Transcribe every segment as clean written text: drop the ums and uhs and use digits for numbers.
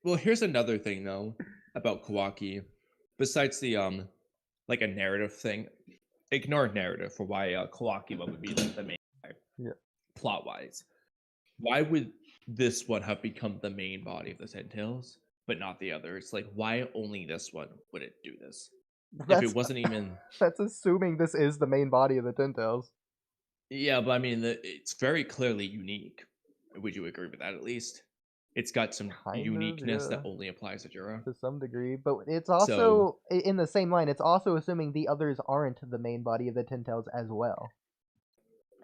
Well, here's another thing though about Kawaki. Besides the like a narrative thing, ignore narrative for why Kawaki would be like the main guy, Yeah. plot wise. Why would this one have become the main body of the Ten Tails, but not the others? Like, why only this one would it do this? If it wasn't even That's assuming this is the main body of the Ten Tails. yeah, but I mean, it's very clearly unique. Would you agree with that at least? It's got some uniqueness that only applies to Jura. To some degree, but it's So, also in the same line. It's also assuming the others aren't the main body of the Ten Tails as well.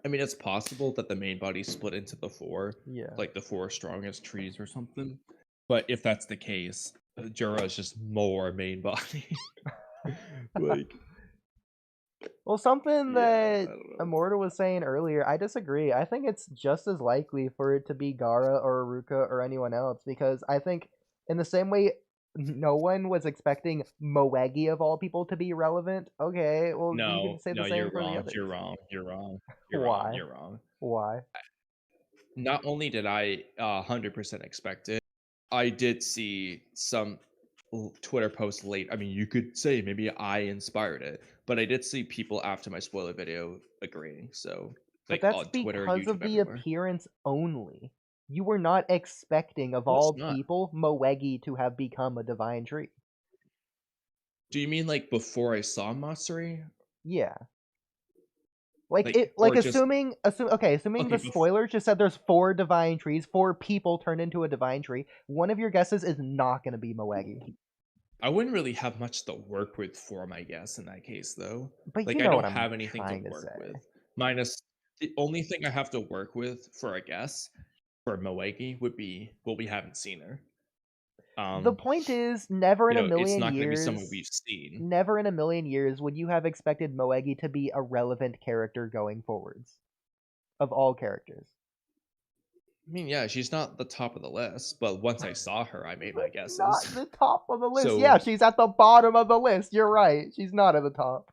I mean, it's possible that the main body split into the four, Yeah. like the four strongest trees or something. But if that's the case, Jura is just more main body. Like, well, something yeah, that Immortal was saying earlier, I disagree. I think it's just as likely for it to be Gaara or Aruka or anyone else, because I think in the same way no one was expecting Moegi of all people to be relevant. Okay, well, you can say the same for the others. You're wrong. You're wrong. Why? You're wrong. Why? Not only did I 100% expect it, I did see some Twitter posts late. I mean, you could say maybe I inspired it, but I did see people after my spoiler video agreeing. So, but like that's on Twitter, because YouTube, of the everywhere. appearance only. You were not expecting, of No, it's all not. people, Moegi to have become a divine tree. Do you mean like before I saw Mastery? Yeah. Like or assuming Okay, the spoiler just said there's 4 divine trees, 4 people turned into a divine tree. One of your guesses is not going to be Moegi. I wouldn't really have much to work with for my guess in that case, though. But Like, you I know what don't I'm have anything to trying to work say. with. Minus the only thing I have to work with for a guess for Moegi would be, well, we haven't seen her. The point is, never in a it's million not gonna be years, someone we've seen. never in a million years would you have expected Moegi to be a relevant character going forwards. Of all characters. I mean, yeah, she's not the top of the list, but once I saw her, I made my guesses. Not the top of the list. So, yeah, she's at the bottom of the list. You're right. She's not at the top.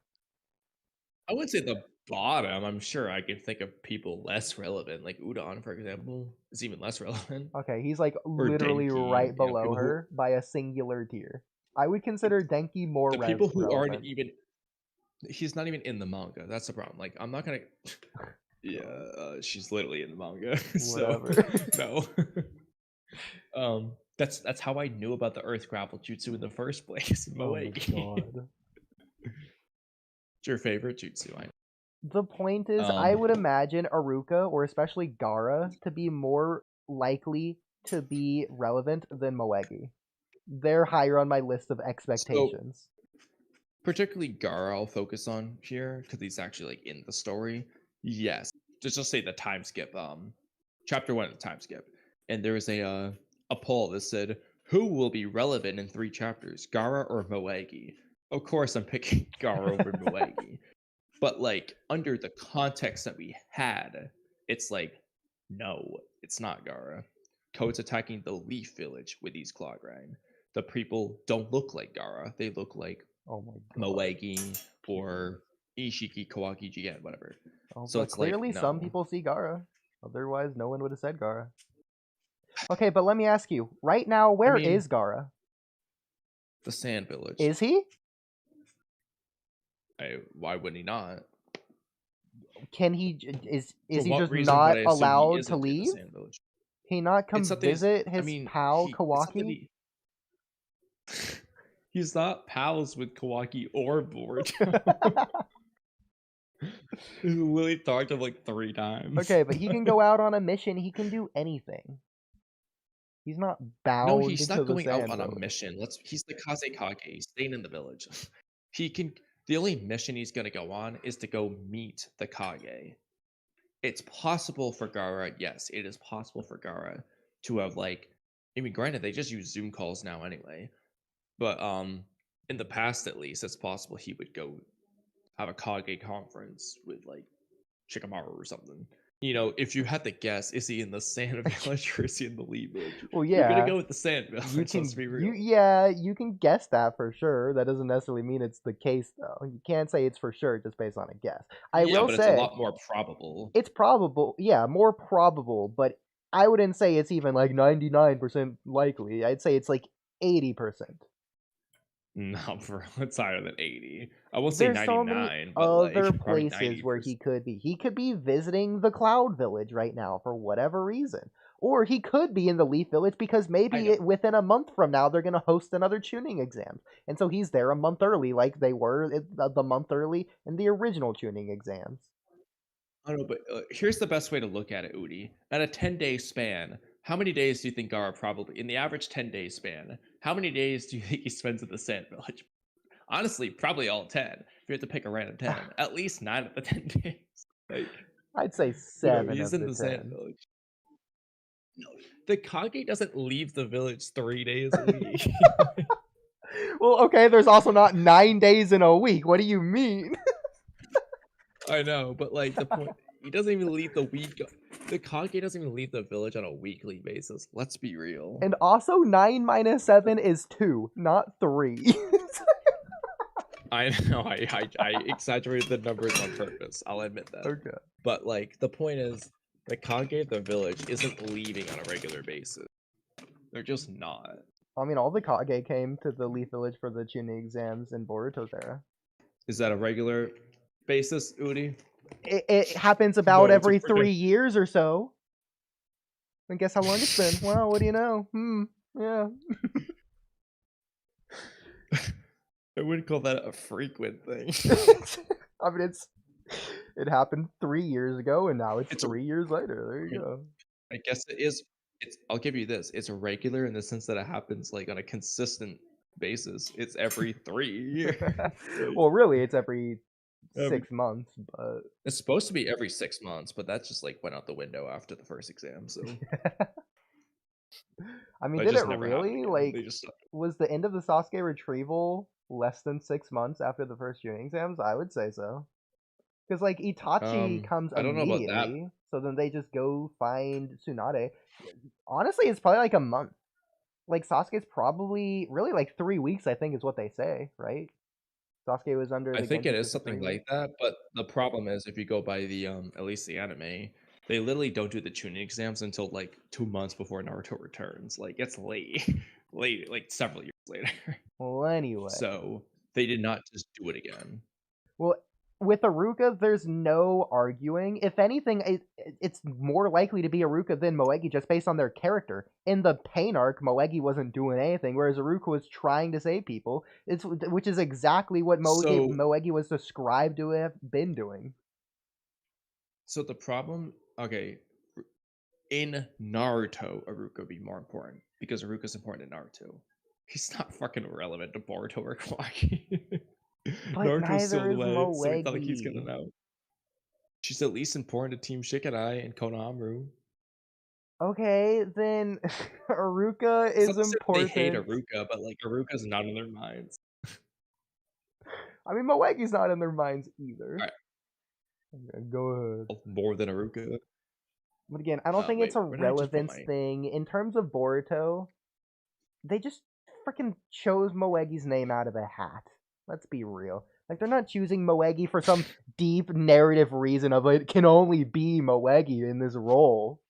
I wouldn't say the bottom. I'm sure I could think of people less relevant, like Udon, for example, is even less relevant. Okay, he's like Or literally Denki, right below people her by a singular tier. I would consider Denki more the people who relevant. aren't even. He's not even in the manga. That's the problem. Like, I'm not gonna. Yeah, she's literally in the manga. So no. That's how I knew about the Earth Grapple Jutsu in the first place. Moegi. Oh my god. It's your favorite jutsu, I know. The point is, I would imagine Aruka, or especially Gaara, to be more likely to be relevant than Moegi. They're higher on my list of expectations. So, particularly Gaara, I'll focus on here because he's actually like in the story. Yes, just say the time skip. Chapter 1 of the time skip, and there was a poll that said, "Who will be relevant in 3 chapters, Gaara or Moegi?" Of course, I'm picking Gaara over Moegi. But like under the context that we had, it's like, no, it's not Gaara. Code's attacking the Leaf Village with these claw grind. The people don't look like Gaara. They look like Moegi or Ishiki, Kawaki, Jigen, whatever. Oh, so it's clearly like, no. some people see Gaara. Otherwise, no one would have said Gaara. Okay, but let me ask you, right now, where is Gaara? The Sand Village. Is he? Why wouldn't he not? Can he? Is he just not allowed to leave? Can he not come visit his pal Kawaki? He's not pals with Kawaki or Boruto. He's literally talked to him like 3 times. Okay, but he can go out on a mission. He can do anything. He's not bound. No, he's not going out on a mission. He's the Kazekage. He's staying in the village. He can. The only mission he's gonna go on is to go meet the Kage. It's possible for Gaara. Yes, it is possible for Gaara to have like. I mean, granted, they just use Zoom calls now anyway. But in the past, at least, it's possible he would go have a Kage conference with like Shikamaru or something. You know, if you had to guess, is he in the Sand Village or is he in the Leaf Village? Well, yeah, you're gonna go with the Sand Village. Let's be real. You can guess that for sure. That doesn't necessarily mean it's the case, though. You can't say it's for sure just based on a guess. I will say it's a lot more probable. It's probable, yeah, more probable. But I wouldn't say it's even like 99% likely. I'd say it's like 80%. No, bro, it's higher than 80. I won't say There's so many 99, but other like probably places where 90%. he could be. He could be visiting the Cloud Village right now for whatever reason. Or he could be in the Leaf Village because I maybe know. within a month from now they're going to host another tuning exam. And so he's there a month early, like they were the month early in the original tuning exams. I don't know, but here's the best way to look at it, Oodie. At a 10-day span, how many days do you think Gara probably, in the average 10-day span, how many days do you think he spends in the Sand Village? Honestly, probably all 10. If you have to pick a random 10, at least 9 of the 10 days. Like, I'd say 7 he's of in the the Sand 10. Village. No, the Kage doesn't leave the village 3 days a week. Well, okay, there's also not 9 days in a week. What do you mean? I know, but like the point, he doesn't even leave the week. The Kage doesn't even leave the village on a weekly basis. Let's be real. And also 9 minus 7 is 2, not 3. I know, I exaggerated the numbers on purpose. I'll admit that. Okay. But like the point is, the Kage of the village isn't leaving on a regular basis. They're just not. I mean, all the Kage came to the Leaf Village for the tuning exams in Boruto's era. Is that a regular basis, Oodie? It happens about No, it's a every freaking- 3 years or so. And guess how long it's been? Well, what do you know? Yeah. I wouldn't call that a frequent thing. I mean, it happened 3 years ago, and now it's It's a- 3 years later. There you go. I guess it is. I'll give you this. It's regular in the sense that it happens like on a consistent basis. It's every 3 years. Well, really, it's every Every- 6 months, but It's supposed to be every 6 months, but that just like went out the window after the first exam. So I mean, that did just it never happened really? again. Like, They just was the end of the Sasuke retrieval less than 6 months after the first tuning exams? I would say so. Because like Itachi comes I don't know about immediately, that. so then they just go find Tsunade. Honestly, it's probably like a month. Like Sasuke's probably really like 3 weeks. I think is what they say, right? Sasuke was under. I the think it Genjutsu is for something 3 like weeks. that, but the problem is if you go by the at least the anime, they literally don't do the tuning exams until like 2 months before Naruto returns. Like it's late, late, like several years later. Well, anyway. So they did not just do it again. Well, with Aruka, there's no arguing. If anything, it's more likely to be Aruka than Moegi just based on their character. In the Pain arc, Moegi wasn't doing anything, whereas Aruka was trying to save people. Which is exactly what Moegi was described to have been doing. So the problem, okay, in Naruto, Aruka would be more important because Aruka's important in Naruto. He's not fucking relevant to Boruto or Walky. But Naruto's so neither is lit, so it's not like he's gonna Moegi. know. She's at least important to Team Shikadai and Konohamaru. Okay, then Aruka is It's not important. they hate Aruka, but like Aruka's not in their minds. I mean, Moegi's not in their minds either. Alright. Okay, go ahead. More than Aruka. But again, I don't think wait, it's a where did I just put relevance my- thing. In terms of Boruto, they just freaking chose Moegi's name out of a hat. Let's be real. Like, they're not choosing Moegi for some deep narrative reason of it can only be Moegi in this role.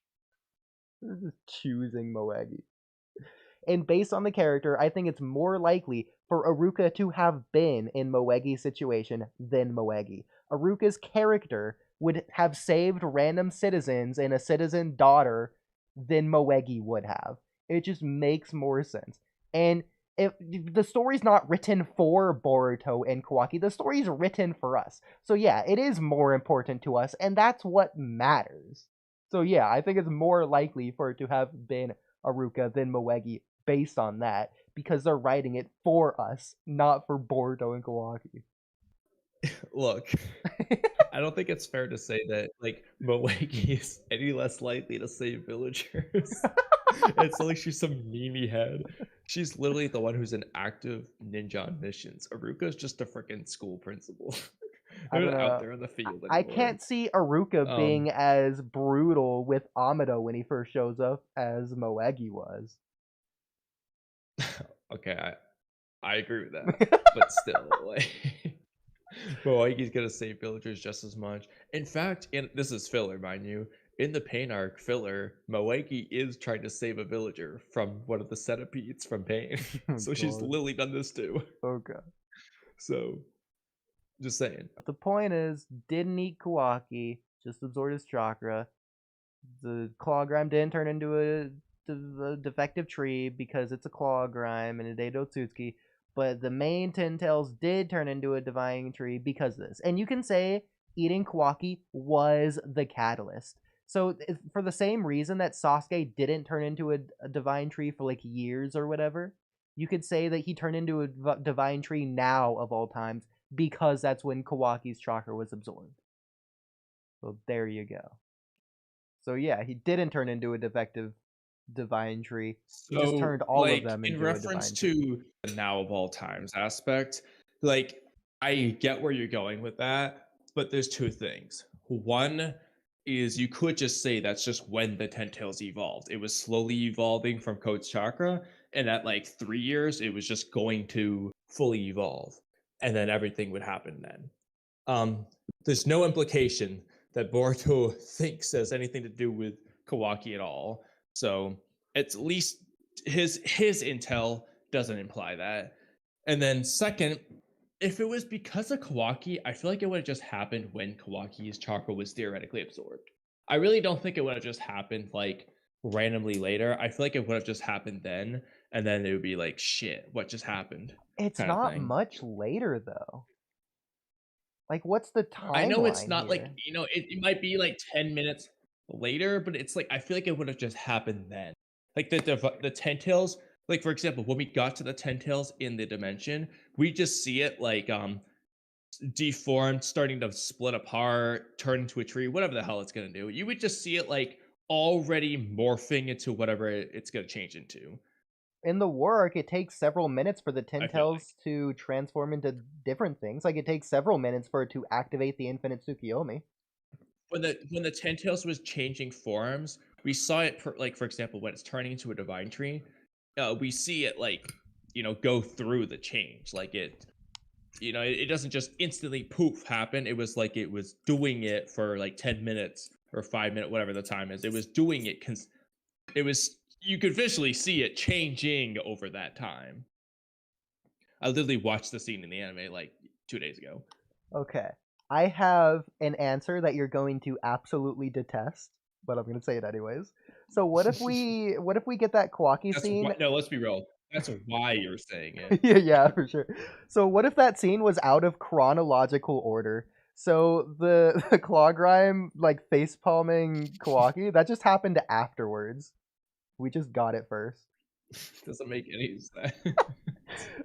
They're just choosing Moegi. And based on the character, I think it's more likely for Aruka to have been in Moegi's situation than Moegi. Aruka's character would have saved random citizens and a citizen daughter than Moegi would have. It just makes more sense. And if the story's not written for Boruto and Kawaki, the story's written for us. So yeah, it is more important to us, and that's what matters. So yeah, I think it's more likely for it to have been Aruka than Moegi based on that, because they're writing it for us, not for Boruto and Kawaki. Look, I don't think it's fair to say that like Moegi is any less likely to save villagers. It's like she's some meme head. She's literally the one who's an active ninja on missions. Aruka's just a freaking school principal. They're not out there in the field anymore. I can't see Aruka being as brutal with Amado when he first shows up as Moegi was. Okay, I agree with that, but still, like, Moegi's gonna save villagers just as much. In fact, this is filler, mind you. in the Pain arc filler, Moegi is trying to save a villager from one of the centipedes from Pain. Oh, So she's God. literally done this too. Okay. So, just saying. The point is, didn't eat Kawaki, just absorbed his chakra. The claw grime didn't turn into a defective tree because it's a claw grime and a Dado Tsutsuki, but the main Ten Tails did turn into a divine tree because of this. And you can say eating Kawaki was the catalyst. So for the same reason that Sasuke didn't turn into a divine tree for like years or whatever, you could say that he turned into a divine tree now of all times because that's when Kawaki's chakra was absorbed. So there you go. So yeah, he didn't turn into a defective divine tree. He just turned all of them into a divine tree. In reference to the now of all times aspect, like I get where you're going with that, but there's two things. One is you could just say that's just when the Ten Tails evolved. It was slowly evolving from Code's chakra, and at like 3 years, it was just going to fully evolve, and then everything would happen then. There's no implication that Boruto thinks has anything to do with Kawaki at all. So at least his intel doesn't imply that. And then second, if it was because of Kawaki, I feel like it would have just happened when Kawaki's chakra was theoretically absorbed. I really don't think it would have just happened like randomly later. I feel like it would have just happened then, and then it would be like, shit, what just happened? It's not much later though. Like, what's the timeline? I know it's not here? like, you know, it might be like 10 minutes later, but it's like I feel like it would have just happened then. Like the Ten Tails, like for example, when we got to the Ten Tails in the dimension, we just see it like deformed, starting to split apart, turn into a tree, whatever the hell it's gonna do. You would just see it like already morphing into whatever it's gonna change into. In the war arc, it takes several minutes for the Ten Tails to transform into different things. Like, it takes several minutes for it to activate the Infinite Tsukiyomi. When the Ten Tails was changing forms, we saw it like for example when it's turning into a divine tree, we see it like, you know, go through the change. Like it, you know, it doesn't just instantly poof happen. It was like it was doing it for like 10 minutes or 5 minutes, whatever the time is. It was doing it. It was, you could visually see it changing over that time. I literally watched the scene in the anime like 2 days ago. Okay. I have an answer that you're going to absolutely detest, but I'm going to say it anyways. So what if we get that Kawaki scene? No, let's be real. That's why you're saying it. Yeah, for sure. So what if that scene was out of chronological order? So the claw grime like face palming Kawaki, that just happened afterwards. We just got it first. Doesn't make any sense.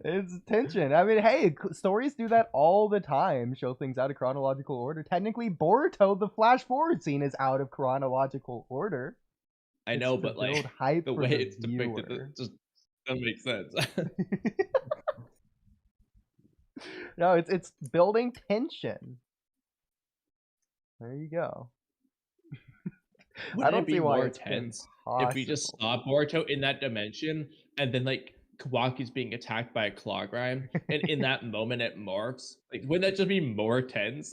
It's tension. I mean, hey, stories do that all the time. Show things out of chronological order. Technically, Boruto, the flash forward scene, is out of chronological order. I know, but like hype the way it's depicted, it just doesn't make sense. No, it's building tension. There you go. Wouldn't it be more tense if we just saw Boruto in that dimension and then like Kawaki's being attacked by a claw grime and in that moment it morphs? Like, wouldn't that just be more tense?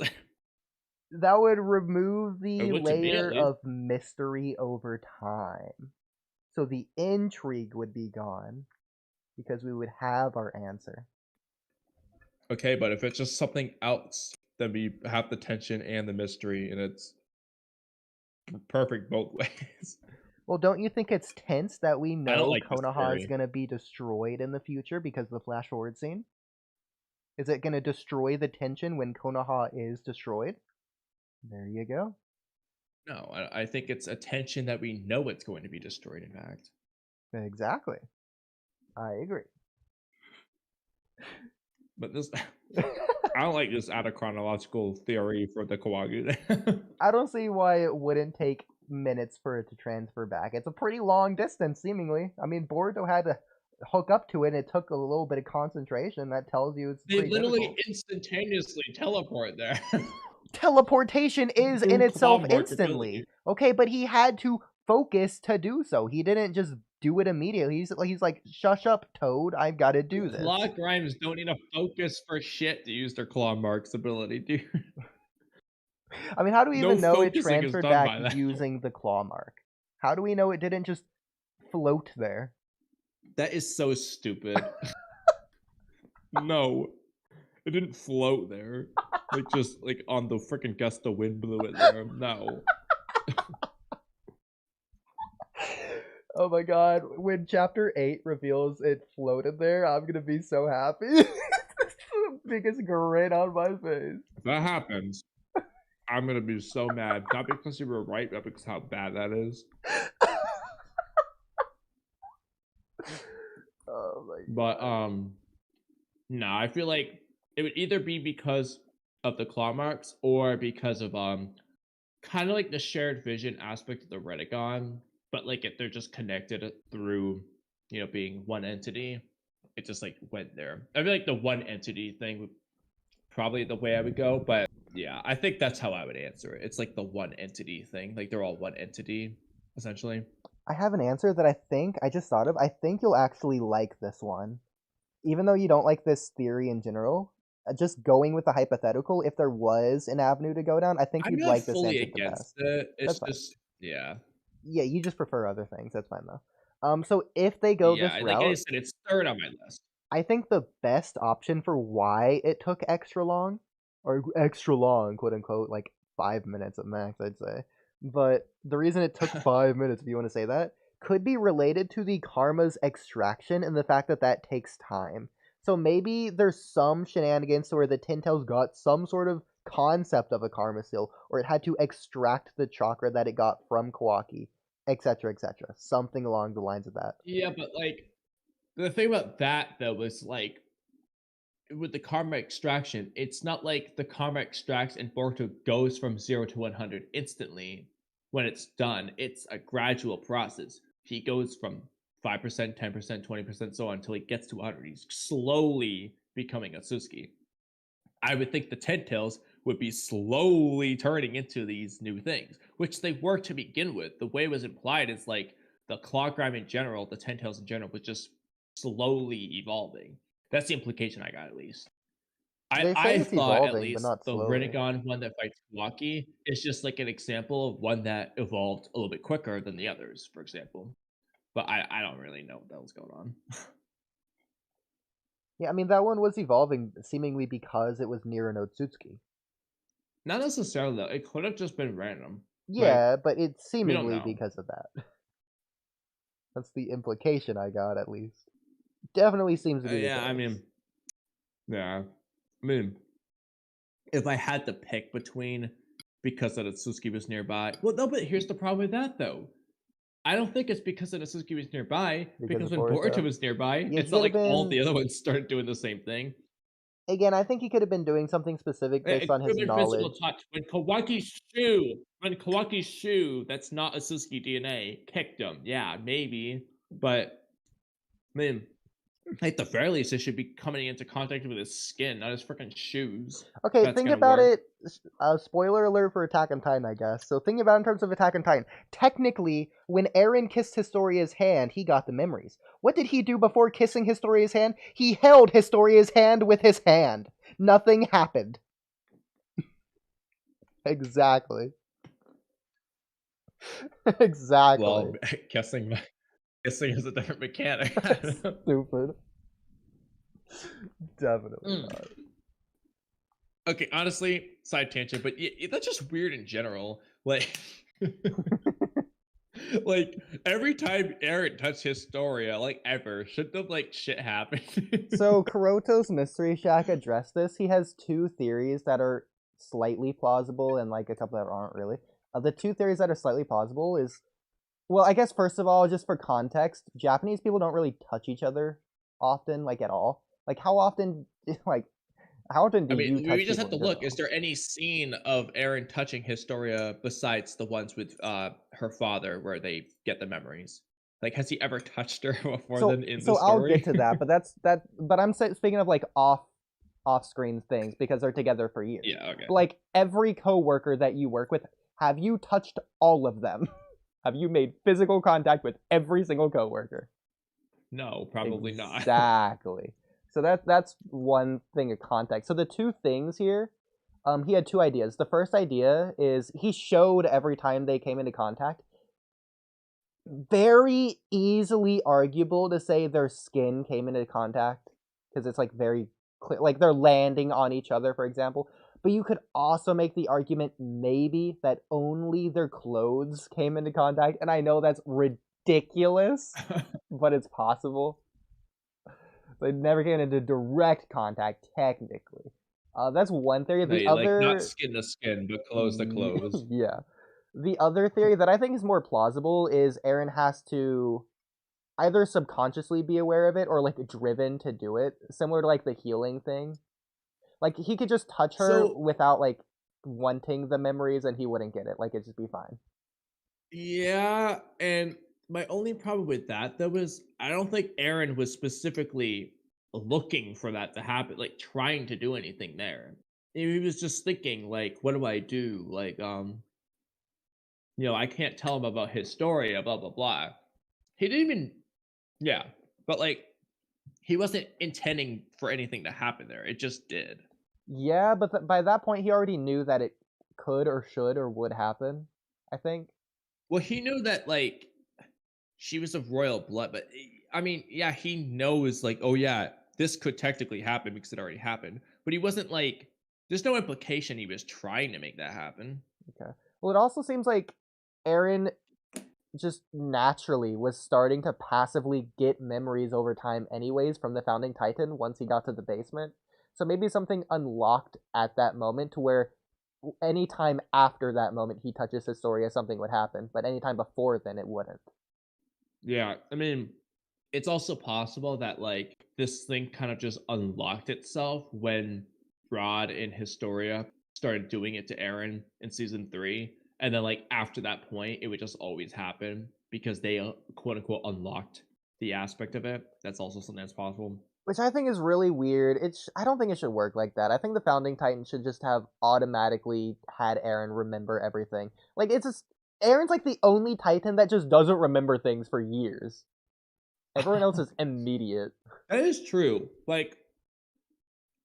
That would remove the layer of mystery over time. So the intrigue would be gone because we would have our answer. Okay, but if it's just something else, then we have the tension and the mystery, and it's perfect both ways. Well, don't you think it's tense that we know like Konoha is going to be destroyed in the future because of the flash forward scene? Is it going to destroy the tension when Konoha is destroyed? There you go. No, I think it's a tension that we know it's going to be destroyed, in fact. Exactly. I agree. But this, I don't like this out of chronological theory for the Kawaki. I don't see why it wouldn't take minutes for it to transfer back. It's a pretty long distance, seemingly. I mean, Boruto had to hook up to it, and it took a little bit of concentration. That tells you it's they literally difficult. Instantaneously teleport there. Teleportation is in itself instantly. Okay, but he had to focus to do so. He didn't just do it immediately. He's like, shush up, Toad. I've got to do this. Claw grimes don't need to focus for shit to use their claw marks ability, dude. I mean, how do we No even know it focusing is transferred done back by that. using the claw mark? How do we know it didn't just float there? That is so stupid. No, it didn't float there. Like just like on the freaking gust of wind blew it there. No. Oh my god, when chapter 8 reveals it floated there, I'm gonna be so happy. Biggest grin on my face. If that happens, I'm gonna be so mad. Not because you were right, but because how bad that is. Oh my god. But no, I feel like it would either be because of the claw marks or because of kind of like the shared vision aspect of the Redigon, but like if they're just connected through, being one entity, it just like went there. I feel like the one entity thing would probably the way I would go, but yeah, I think that's how I would answer it. It's like the one entity thing, like they're all one entity essentially. I have an answer that I just thought of. I think you'll actually like this one. Even though you don't like this theory in general, just going with the hypothetical, if there was an avenue to go down, I think I'm you'd not like this fully answer the against best. it. It's That's fine. just yeah. Yeah, you just prefer other things. That's fine though. So if they go Yeah, this like I route, said, it's third on my list. I think the best option for why it took extra long, or extra long, quote unquote, like 5 minutes at max, I'd say. But the reason it took 5 minutes, if you want to say that, could be related to the karma's extraction and the fact that that takes time. So maybe there's some shenanigans where the Tin Tails got some sort of concept of a karma seal, or it had to extract the chakra that it got from Kawaki, etc., etc. Something along the lines of that. Yeah, but like the thing about that though was like with the karma extraction, it's not like the karma extracts and Boruto goes from 0 to 100 instantly when it's done. It's a gradual process. He goes from 5%, 10%, 20%, so on until he gets to 100. He's slowly becoming a Suzuki. I would think the Ten Tails would be slowly turning into these new things, which they were to begin with. The way it was implied is like the Clawgram in general, the Ten Tails in general, was just slowly evolving. That's the implication I got, at least. I, They say I it's thought at evolving, but least not the slowly. Rinnegan one that fights Walky is just like an example of one that evolved a little bit quicker than the others, for example. But I don't really know what the hell's going on. Yeah, I mean that one was evolving seemingly because it was near an Otsutsuki. Not necessarily though. It could have just been random. Like, Yeah, but it's we don't seemingly know. because of that. That's the implication I got, at least. Definitely seems to be the Yeah, case. I mean, yeah. I mean, if I had to pick between because that Suzuki was nearby. Well, no, but here's the problem with that though. I don't think it's because that Suzuki was nearby, Because because of when Boruto Boruto. was nearby, Yeah, it's he not could have like all been. the other ones started doing the same thing. Again, I think he could have been doing something specific based It on could have his been physical knowledge. touch. When Kawaki's shoe, that's not a Suzuki DNA, kicked him. Yeah, maybe. But, I mean, at the very least, it should be coming into contact with his skin, not his freaking shoes. Okay, That's think gonna about work. it. Spoiler alert for Attack on Titan, I guess. So think about it in terms of Attack on Titan. Technically, when Eren kissed Historia's hand, he got the memories. What did he do before kissing Historia's hand? He held Historia's hand with his hand. Nothing happened. Exactly. Well, Exactly. guessing is a different mechanic. That's stupid. Definitely Mm. not. Okay, honestly, side tangent, but that's just weird in general. Like, like every time Eren touched Historia, like ever, shouldn't have like shit happen. So Kuroto's Mystery Shack addressed this. He has two theories that are slightly plausible and like a couple that aren't really. The two theories that are slightly plausible is, well, I guess first of all, just for context, Japanese people don't really touch each other often, like at all. Like how often, like how often I do mean, you touch we just people have to in look. Is general? there any scene of Eren touching Historia besides the ones with her father, where they get the memories? Like, has he ever touched her before So then in the so I'll get story? to that, but But I'm speaking of like off screen things because they're together for years. Yeah. Okay. But like every coworker that you work with, have you touched all of them? Have you made physical contact with every single coworker? No, probably not. Exactly. So that's one thing of context. So the two things here, He had two ideas. The first idea is he showed every time they came into contact. Very easily arguable to say their skin came into contact because it's like very clear, like they're landing on each other, for example. But you could also make the argument maybe that only their clothes came into contact, and I know that's ridiculous, but it's possible. They never came into direct contact, technically. That's one theory. The other, like, not skin to skin, but clothes to clothes. yeah. The other theory that I think is more plausible is Eren has to either subconsciously be aware of it or like driven to do it, similar to like the healing thing. Like he could just touch her without like wanting the memories and he wouldn't get it. Like it'd just be fine. Yeah, and my only problem with that though is I don't think Eren was specifically looking for that to happen, like trying to do anything there. He was just thinking, like, what do I do? Like, I can't tell him about his story, blah blah blah. He didn't even, yeah, but like, he wasn't intending for anything to happen there. It just did. Yeah, but by that point, he already knew that it could or should or would happen. I think. Well, he knew that like she was of royal blood, but I mean, yeah, he knows like, oh yeah, this could technically happen because it already happened. But he wasn't like, there's no implication he was trying to make that happen. Okay. Well, it also seems like Eren just naturally was starting to passively get memories over time anyways from the Founding Titan once he got to the basement. So maybe something unlocked at that moment to where anytime after that moment he touches his story as something would happen, but anytime before then it wouldn't. Yeah, I mean, it's also possible that like this thing kind of just unlocked itself when Rod and Historia started doing it to Eren in season 3. And then like after that point, it would just always happen because they quote unquote unlocked the aspect of it. That's also something that's possible. Which I think is really weird. I don't think it should work like that. I think the Founding Titan should just have automatically had Eren remember everything. Like it's just Eren's like the only Titan that just doesn't remember things for years. Everyone else is immediate. That is true. Like,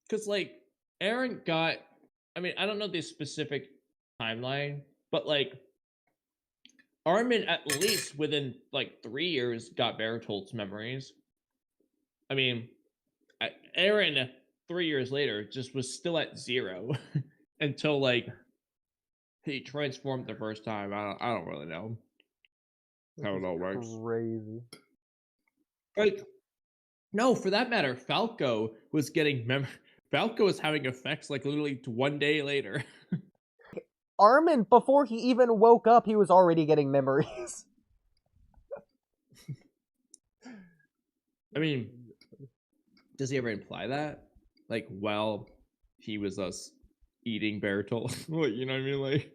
because like Eren got, I mean, I don't know the specific timeline, but like Armin at least within like 3 years got Bertolt's memories. I mean, Eren 3 years later just was still at 0 until like he transformed the first time. I don't really know how it all works. Crazy. Like, no, for that matter, Falco was getting Falco was having effects like literally 1 day later. Armin, before he even woke up, he was already getting memories. I mean, does he ever imply that? Like, while he was eating Bertolt? You know what I mean? Like,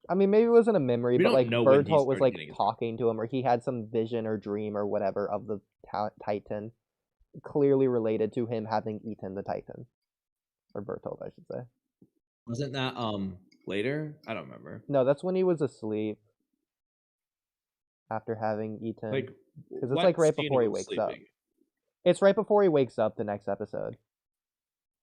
I mean, maybe it wasn't a memory, but like Bertolt was like getting talking to him, or he had some vision or dream or whatever of the Titan, clearly related to him having eaten the Titan, or Bertolt, I should say. Wasn't that later? I don't remember. No, that's when he was asleep after having eaten. Like, because it's like right before he wakes up. It's right before he wakes up the next episode.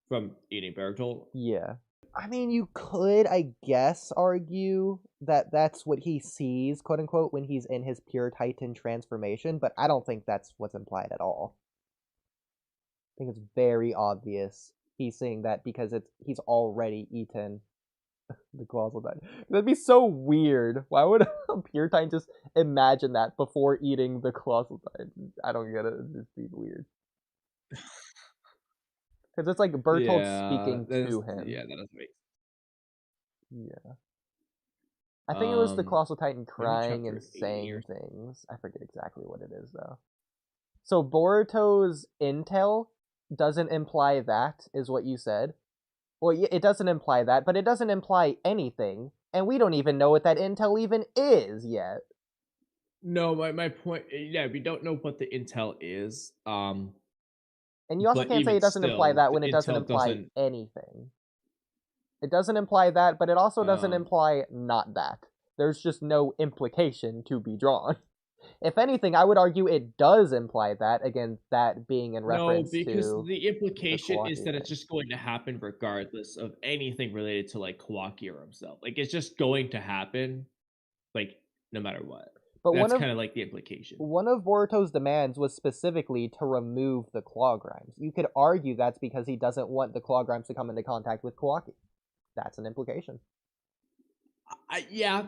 From eating Bertolt? Yeah. I mean, you could, I guess, argue that that's what he sees, quote unquote, when he's in his pure Titan transformation, but I don't think that's what's implied at all. I think it's very obvious he's saying that because he's already eaten the colossal Titan. That'd be so weird. Why would a pure Titan just imagine that before eating the colossal Titan? I don't get it. It'd just be weird. Because it's like Bertolt speaking to him. Yeah, that doesn't make sense. Yeah. I think it was the Colossal Titan crying and saying things. I forget exactly what it is, though. So Boruto's intel doesn't imply that, is what you said. Well, it doesn't imply that, but it doesn't imply anything. And we don't even know what that intel even is yet. No, my point... Yeah, we don't know what the intel is. And you also can't say it doesn't imply that when it doesn't imply anything. It doesn't imply that, but it also doesn't imply not that. There's just no implication to be drawn. If anything, I would argue it does imply that, again, that being in No, reference because to the the implication is Kawaki that it's thing. just going to happen regardless of anything related to like Kawaki or himself. Like it's just going to happen, like no matter what. But That's kind of like the implication. one of Boruto's demands was specifically to remove the claw grimes. You could argue that's because he doesn't want the claw grimes to come into contact with Kawaki. That's an implication. Yeah,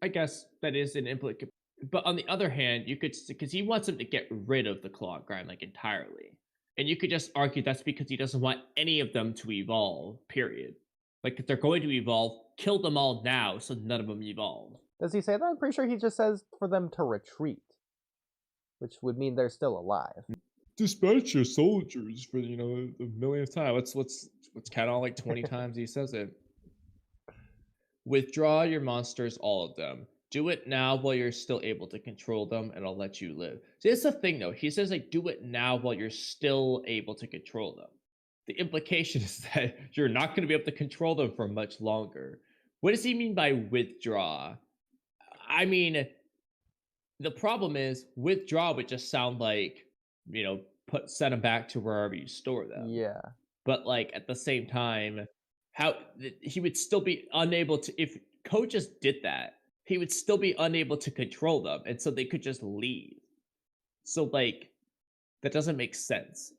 I guess that is an implication. But on the other hand, you could, because he wants him to get rid of the claw grime like entirely, and you could just argue that's because he doesn't want any of them to evolve. Period. Like if they're going to evolve, kill them all now so none of them evolve. Does he say that? I'm pretty sure he just says for them to retreat, which would mean they're still alive. Dispatch your soldiers for the millionth time. Let's count on like 20 times he says it. Withdraw your monsters, all of them. Do it now while you're still able to control them, and I'll let you live. See, that's the thing, though. He says, like, do it now while you're still able to control them. The implication is that you're not going to be able to control them for much longer. What does he mean by withdraw? I mean, the problem is withdraw would just sound like, send them back to wherever you store them. Yeah. But, like, at the same time, how he would still be unable to, if Code just did that, he would still be unable to control them, and so they could just leave. So like that doesn't make sense.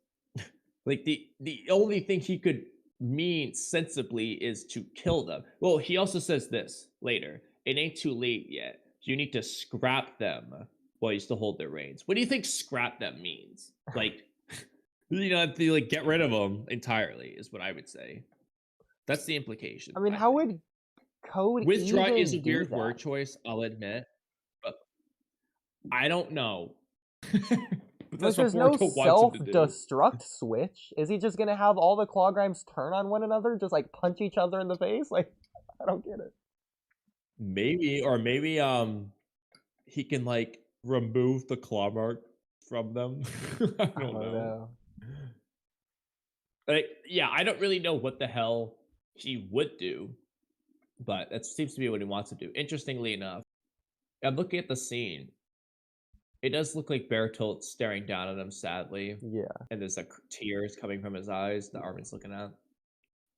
Like the only thing he could mean sensibly is to kill them. Well, he also says this later. It ain't too late yet. You need to scrap them while you still hold their reins. What do you think scrap them means? Like to like get rid of them entirely is what I would say. That's the implication. I mean, how would Code withdraw even is a do weird that? word choice, I'll admit, but I don't know. Because there's no self-destruct switch. Is he just gonna have all the claw grimes turn on one another, just like punch each other in the face? Like, I don't get it. Maybe he can like remove the claw mark from them. I don't know. Like, yeah, I don't really know what the hell he would do, but that seems to be what he wants to do. Interestingly enough, I'm looking at the scene. It does look like Bertolt staring down at him sadly. Yeah. And there's like tears coming from his eyes that Armin's looking at.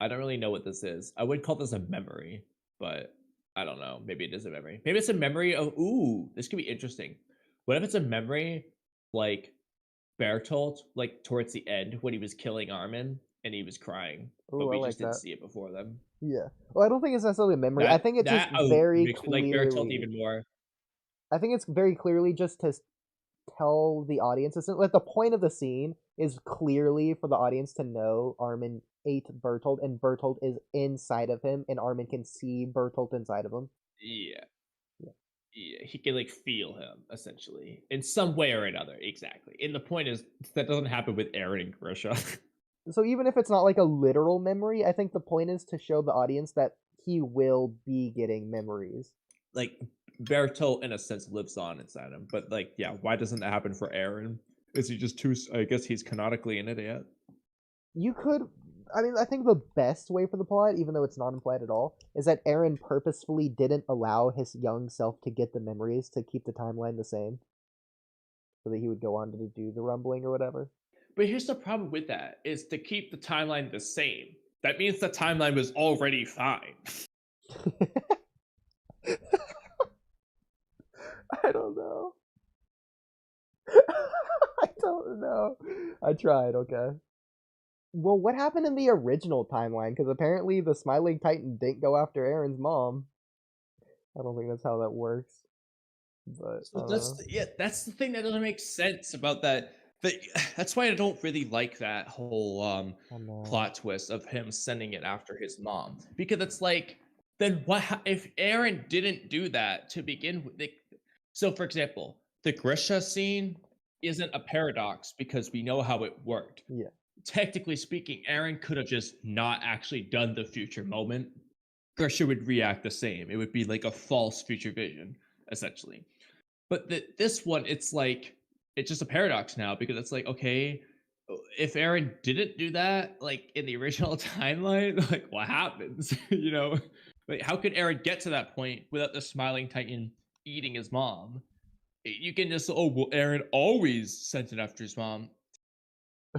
I don't really know what this is. I would call this a memory, but I don't know. Maybe it is a memory. Maybe it's a memory of, ooh, this could be interesting. What if it's a memory like Bertolt, like towards the end when he was killing Armin and he was crying, but we just didn't see it before them. Yeah. Well, I don't think it's necessarily a memory. I think it's just very clearly like Bertolt even more. I think it's very clearly just to tell the audience, like the point of the scene is clearly for the audience to know Armin ate Bertolt and Bertolt is inside of him and Armin can see Bertolt inside of him. Yeah, he can like feel him essentially in some way or another. Exactly. And the point is that doesn't happen with Eren and Grisha. So even if it's not like a literal memory, I think the point is to show the audience that he will be getting memories. Like Bertolt in a sense lives on inside him, but like, yeah, why doesn't that happen for Eren? Is he just too, I guess he's canonically in it yet? I think the best way for the plot, even though it's not implied at all, is that Eren purposefully didn't allow his young self to get the memories to keep the timeline the same. So that he would go on to do the rumbling or whatever. But here's the problem with that, is to keep the timeline the same. That means the timeline was already fine. I don't know. I don't know. I tried, okay. Well, what happened in the original timeline? Because apparently the Smiling Titan didn't go after Eren's mom. I don't think that's how that works. But so that's the thing that doesn't make sense about that. That's why I don't really like that whole plot twist of him sending it after his mom. Because it's like, then what if Eren didn't do that to begin with? So, for example, the Grisha scene isn't a paradox because we know how it worked. Yeah. Technically speaking, Eren could have just not actually done the future moment. Grisha would react the same. It would be like a false future vision, essentially. But this one, it's like, it's just a paradox now because it's like, okay, if Eren didn't do that, like in the original timeline, like what happens? Like how could Eren get to that point without the Smiling Titan eating his mom? You can just, oh well, Aaron always sent it after his mom.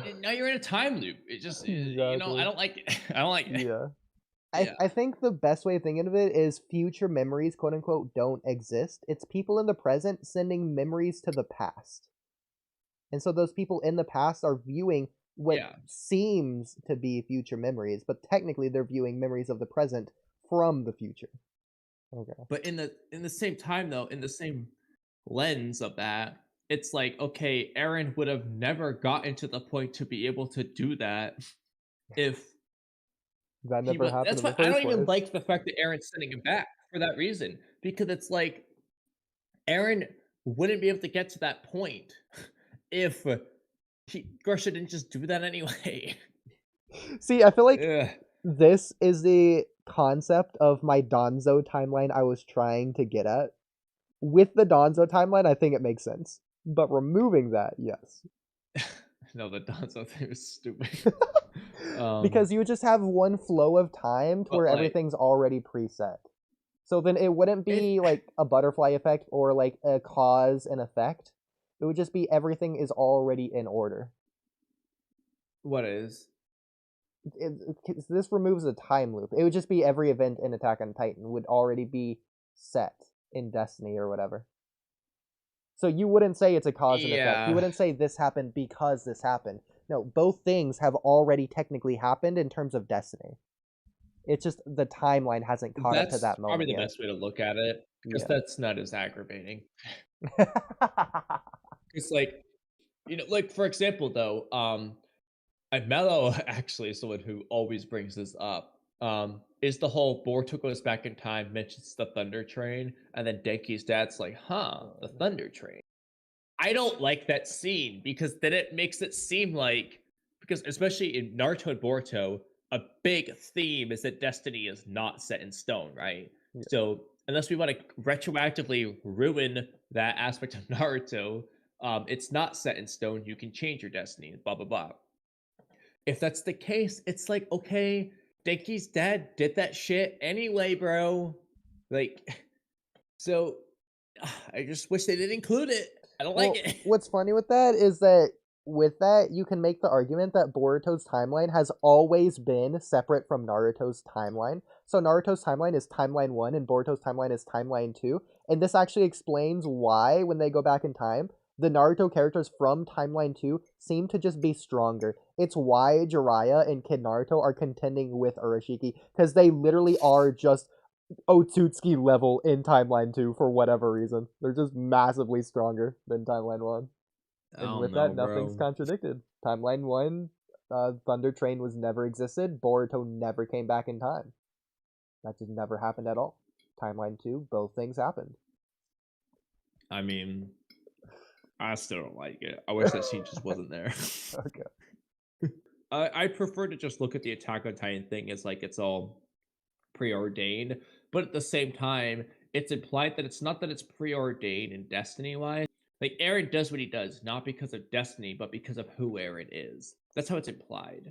And now you're in a time loop. It just, I Exactly. don't like it. I don't like it. Yeah. Yeah. I think the best way of thinking of it is future memories, quote unquote, don't exist. It's people in the present sending memories to the past. And so those people in the past are viewing what Yeah. seems to be future memories, but technically they're viewing memories of the present from the future. Okay. But in the same time though, in the same lens of that, it's like, okay, Aaron would have never gotten to the point to be able to do that if That he never was. happened That's in the why I don't first even place. like the fact that Aaron's sending him back for that reason. Because it's like Aaron wouldn't be able to get to that point if Gersha didn't just do that anyway. See, I feel like Ugh. this is the concept of my Donzo timeline I was trying to get at. With the Donzo timeline, I think it makes sense. But removing that, yes. No, the Danzo thing was stupid. Um, Because you would just have one flow of time to but where like everything's already preset. So then it wouldn't it, be like a butterfly effect or like a cause and effect. It would just be everything is already in order. what is? This removes a time loop. It would just be every event in Attack on Titan would already be set in Destiny or whatever. So you wouldn't say it's a cause and effect. You Yeah, wouldn't say this happened because this happened. No, both things have already technically happened in terms of Destiny. It's just the timeline hasn't caught up to that's that probably moment the yet. best way to look at it because Yeah. that's not as aggravating. It's like, like for example, though, Mello actually is someone who always brings this up. Is the whole Boruto goes back in time, mentions the Thunder Train, and then Denki's dad's like, "Huh, the Thunder Train." I don't like that scene because then it makes it seem like because especially in Naruto and Boruto, a big theme is that destiny is not set in stone, right? Yeah. So unless we want to retroactively ruin that aspect of Naruto, it's not set in stone. You can change your destiny. Blah blah blah. If that's the case, it's like okay, Denki's dad did that shit anyway, bro. Like, so I just wish they didn't include it. I don't like Well, it. what's funny with that is that with that, you can make the argument that Boruto's timeline has always been separate from Naruto's timeline. So Naruto's timeline is timeline 1 and Boruto's timeline is timeline 2. And this actually explains why, when they go back in time, the Naruto characters from timeline 2 seem to just be stronger. It's why Jiraiya and Kid Naruto are contending with Urashiki, because they literally are just Otsutsuki level in Timeline 2 for whatever reason. They're just massively stronger than Timeline 1. I And don't with that, know, nothing's bro. contradicted. Timeline 1, Thunder Train was never existed. Boruto never came back in time. That just never happened at all. Timeline 2, both things happened. I mean, I still don't like it. I wish that scene just wasn't there. Okay. I prefer to just look at the Attack on Titan thing as like it's all preordained, but at the same time, it's implied that it's not that it's preordained in destiny wise. Like Aaron does what he does, not because of destiny, but because of who Aaron is. That's how it's implied.